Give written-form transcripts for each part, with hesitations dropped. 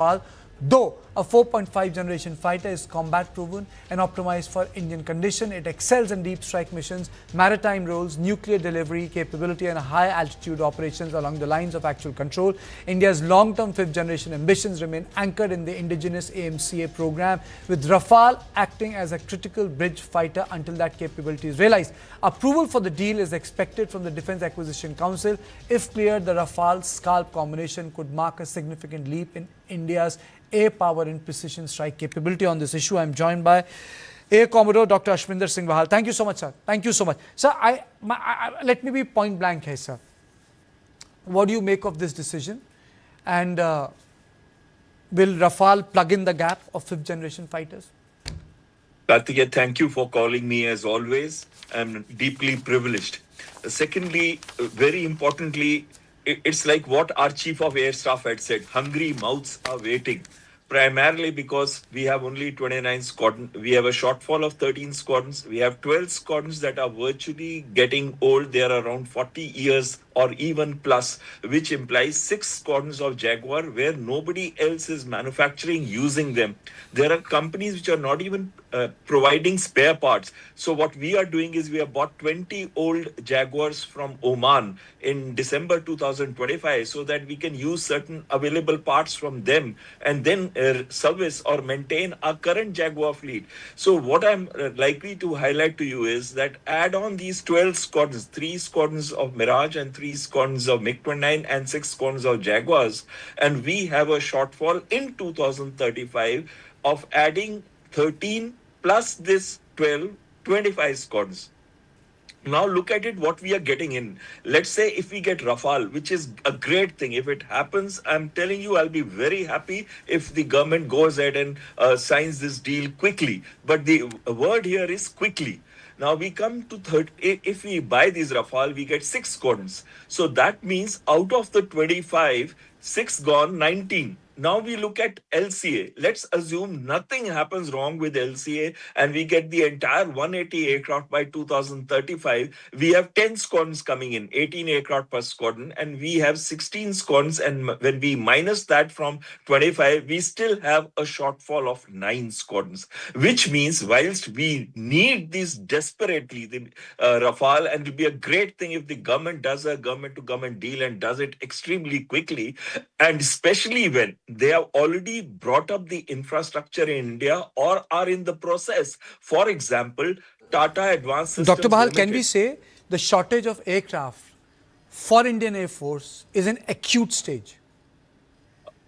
Rafale, though a 4.5 generation fighter is combat proven and optimized for Indian condition. It excels in deep strike missions, maritime roles, nuclear delivery capability and high altitude operations along the lines of actual control. India's long-term 5th generation ambitions remain anchored in the indigenous AMCA program, with Rafale acting as a critical bridge fighter until that capability is realized. Approval for the deal is expected from the Defence Acquisition Council. If cleared, the Rafale SCALP combination could mark a significant leap in India's air power and precision strike capability. On this issue, I am joined by Air Commodore Dr. Ashwinder Singh Bahal. Thank you so much, sir. Thank you so much. Sir, let me be point blank here, sir. What do you make of this decision? And will Rafale plug in the gap of 5th generation fighters? Kartikeya, thank you for calling me as always. I'm deeply privileged. Secondly, very importantly, it's like what our Chief of Air Staff had said, hungry mouths are waiting. Primarily because we have only 29 squadrons. We have a shortfall of 13 squadrons. We have 12 squadrons that are virtually getting old. They are around 40 years or even plus, which implies 6 squadrons of Jaguar where nobody else is manufacturing using them. There are companies which are not even providing spare parts. So what we are doing is we have bought 20 old Jaguars from Oman in December 2025 so that we can use certain available parts from them and then service or maintain our current Jaguar fleet. So what I'm likely to highlight to you is that add on these 12 squadrons, 3 squadrons of Mirage and 3 squadrons of MiG-29 and 6 squadrons of Jaguars, and we have a shortfall in 2035 of adding 13 plus this 12, 25 squadrons. Now look at it, what we are getting in. Let's say if we get Rafale, which is a great thing. If it happens, I'm telling you, I'll be very happy if the government goes ahead and signs this deal quickly. But the word here is quickly. Now we come to third. If we buy these Rafale, we get 6 squadrons. So that means out of the 25, 6 gone, 19. Now we look at LCA. Let's assume nothing happens wrong with LCA and we get the entire 180 aircraft by 2035. We have 10 squadrons coming in, 18 aircraft per squadron, and we have 16 squadrons. And when we minus that from 25, we still have a shortfall of 9 squadrons, which means whilst we need this desperately, the Rafale, and it will be a great thing if the government does a government-to-government deal and does it extremely quickly, and especially when they have already brought up the infrastructure in India or are in the process. For example, Tata Advanced Systems Dr. Bahal, Limited. can we say the shortage of aircraft for Indian Air Force is an acute stage?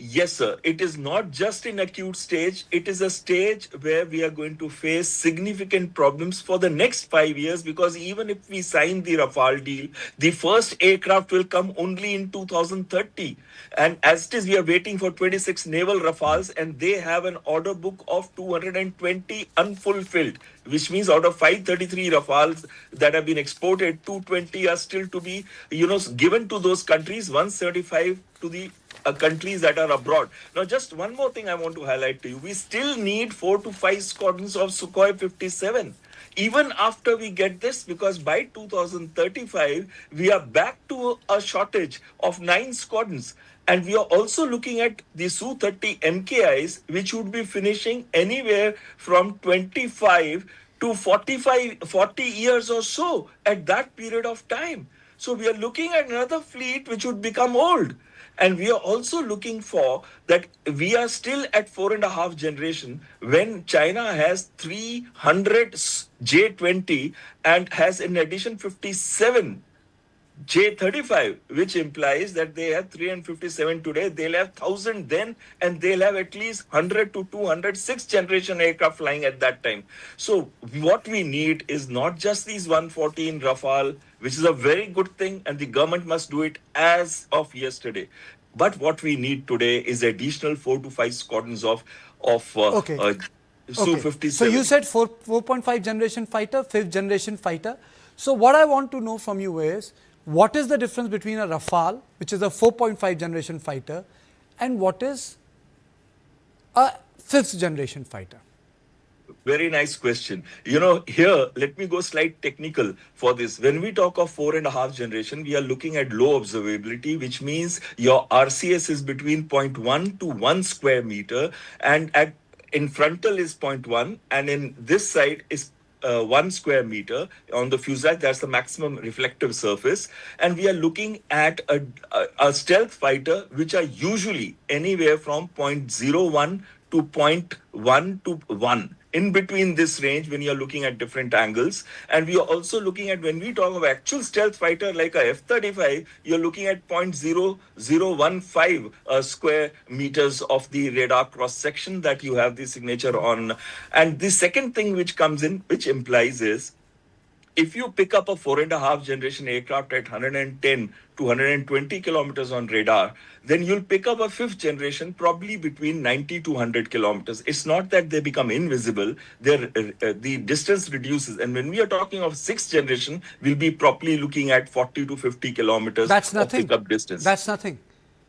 Yes, sir. It is not just in acute stage. It is a stage where we are going to face significant problems for the next 5 years, because even if we sign the Rafale deal, the first aircraft will come only in 2030. And as it is, we are waiting for 26 naval Rafales, and they have an order book of 220 unfulfilled, which means out of 533 Rafales that have been exported, 220 are still to be, given to those countries, 135 to the countries that are abroad. Now, just one more thing I want to highlight to you. We still need 4 to 5 squadrons of Sukhoi Su-57. Even after we get this, because by 2035, we are back to a shortage of 9 squadrons. And we are also looking at the Su-30 MKIs, which would be finishing anywhere from 25 to 40 years or so at that period of time. So we are looking at another fleet which would become old. And we are also looking for that we are still at 4.5 generation when China has 300 J-20 and has in addition 57 J-35, which implies that they have 357 today, they'll have 1,000 then, and they'll have at least 100 to 200 6th generation aircraft flying at that time. So what we need is not just these 114 Rafale, which is a very good thing, and the government must do it as of yesterday. But what we need today is additional 4 to 5 squadrons of Su-57. So you said 4.5 generation fighter, 5th generation fighter. So what I want to know from you is, what is the difference between a Rafale, which is a 4.5 generation fighter, and what is a 5th generation fighter? Very nice question. Here, let me go slight technical for this. When we talk of 4.5 generation, we are looking at low observability, which means your RCS is between zero point 0.1 to 1 square meter, and in frontal is zero point 0.1, and in this side is 1 square meter on the fuselage. That's the maximum reflective surface. And we are looking at a stealth fighter, which are usually anywhere from 0.01 to zero point 0.1 to 1, in between this range when you're looking at different angles. And we are also looking at, when we talk of actual stealth fighter like a F-35, you're looking at 0.0015 square meters of the radar cross section that you have the signature on. And the second thing which comes in, which implies, is if you pick up a 4.5 generation aircraft at 110 to 120 kilometers on radar, then you'll pick up a 5th generation probably between 90 to 100 kilometers. It's not that they become invisible, the distance reduces. And when we are talking of 6th generation, we'll be properly looking at 40 to 50 kilometers That's of nothing. pickup distance. That's nothing.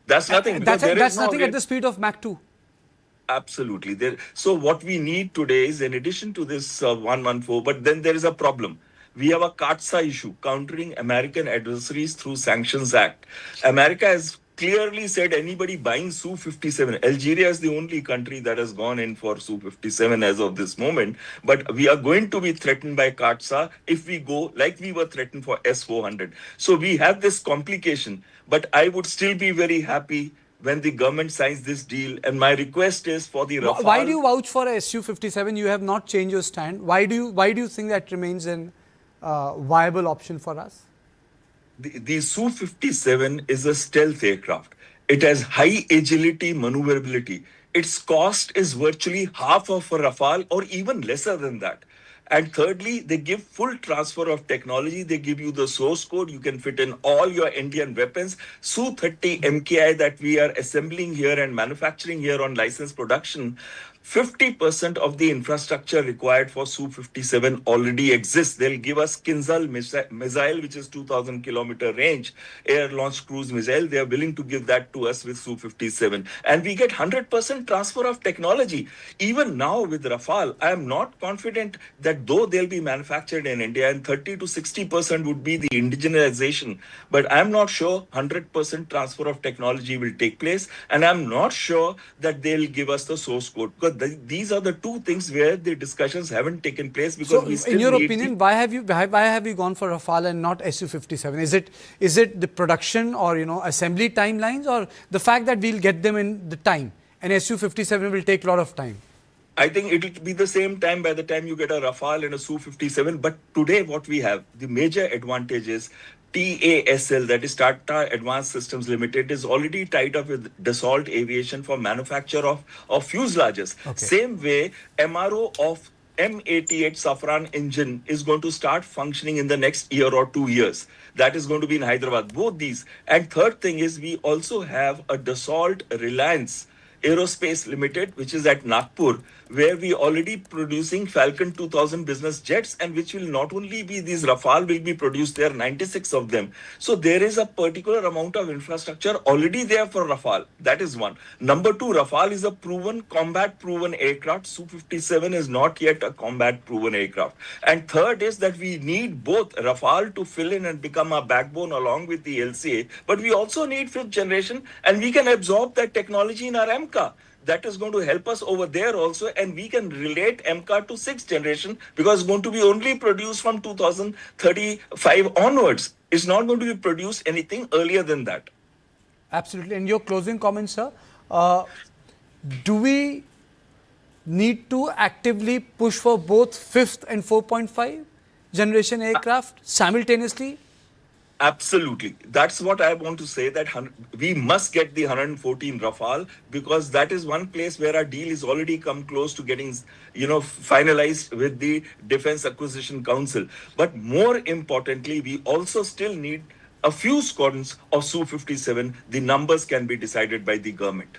That's nothing. Because That's nothing at the speed of Mach 2. Absolutely. So what we need today is, in addition to this 114, but then there is a problem. We have a CATSA issue, Countering American Adversaries Through Sanctions Act. America has clearly said anybody buying Su-57, Algeria is the only country that has gone in for Su-57 as of this moment, but we are going to be threatened by CATSA if we go like we were threatened for S-400. So we have this complication, but I would still be very happy when the government signs this deal. And my request is for the Rafale. Why do you vouch for a Su-57? You have not changed your stand. Why do you think that remains an viable option for us? The Su-57 is a stealth aircraft. It has high agility, maneuverability. Its cost is virtually half of a Rafale or even lesser than that. And thirdly, they give full transfer of technology. They give you the source code. You can fit in all your Indian weapons. Su-30 MKI that we are assembling here and manufacturing here on licensed production, 50% of the infrastructure required for Su-57 already exists. They'll give us Kinzhal missile, which is 2,000 kilometer range, air-launched cruise missile. They are willing to give that to us with Su-57. And we get 100% transfer of technology. Even now with Rafale, I am not confident that though they'll be manufactured in India, and 30 to 60% would be the indigenization, but I'm not sure 100% transfer of technology will take place. And I'm not sure that they'll give us the source code. Because these are the two things where the discussions haven't taken place. Because So, we still in your need opinion, why have you gone for Rafale and not Su-57? Is it the production or assembly timelines, or the fact that we'll get them in the time, and Su-57 will take a lot of time? I think it'll be the same time by the time you get a Rafale and a Su-57. But today what we have, the major advantage is TASL, that is Tata Advanced Systems Limited, is already tied up with Dassault Aviation for manufacture of fuselages. Okay. Same way, MRO of M88 Safran engine is going to start functioning in the next year or 2 years. That is going to be in Hyderabad, both these. And third thing is, we also have a Dassault Reliance Aerospace Limited, which is at Nagpur, where we already producing Falcon 2000 business jets, and which will not only be these Rafale will be produced there, 96 of them. So there is a particular amount of infrastructure already there for Rafale. That is one. Number two, Rafale is a proven, combat proven aircraft. Su-57 is not yet a combat proven aircraft. And third is that we need both Rafale to fill in and become a backbone along with the LCA, but we also need 5th generation, and we can absorb that technology in our AMCA. That is going to help us over there also, and we can relate AMCA to 6th generation, because it's going to be only produced from 2035 onwards. It's not going to be produced anything earlier than that. Absolutely. And your closing comments, sir. Do we need to actively push for both 5th and 4.5 generation aircraft simultaneously? Absolutely. That's what I want to say, that we must get the 114 Rafale, because that is one place where our deal is already come close to getting, finalized with the Defense Acquisition Council. But more importantly, we also still need a few squadrons of Su-57. The numbers can be decided by the government.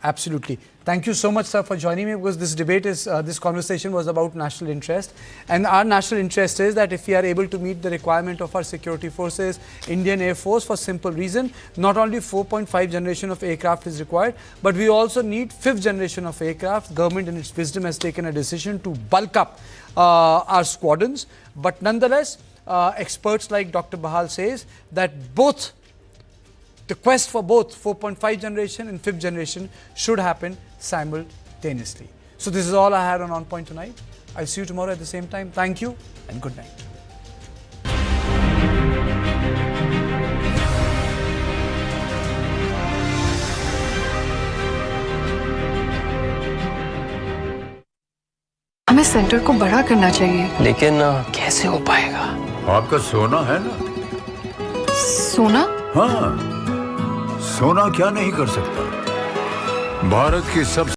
Absolutely. Thank you so much, sir, for joining me, because this debate is, this conversation was about national interest. And our national interest is that if we are able to meet the requirement of our security forces, Indian Air Force, for simple reason, not only 4.5 generation of aircraft is required, but we also need 5th generation of aircraft. Government in its wisdom has taken a decision to bulk up our squadrons. But nonetheless, experts like Dr. Bahal says that both the quest for both 4.5 generation and 5th generation should happen simultaneously. So this is all I had on Point tonight. I'll see you tomorrow at the same time. Thank you and good night. हमें centre को बड़ा करना चाहिए, लेकिन कैसे हो पाएगा? आपका सोना है ना? सोना? हाँ, सोना क्या नहीं कर सकता? भारत की सब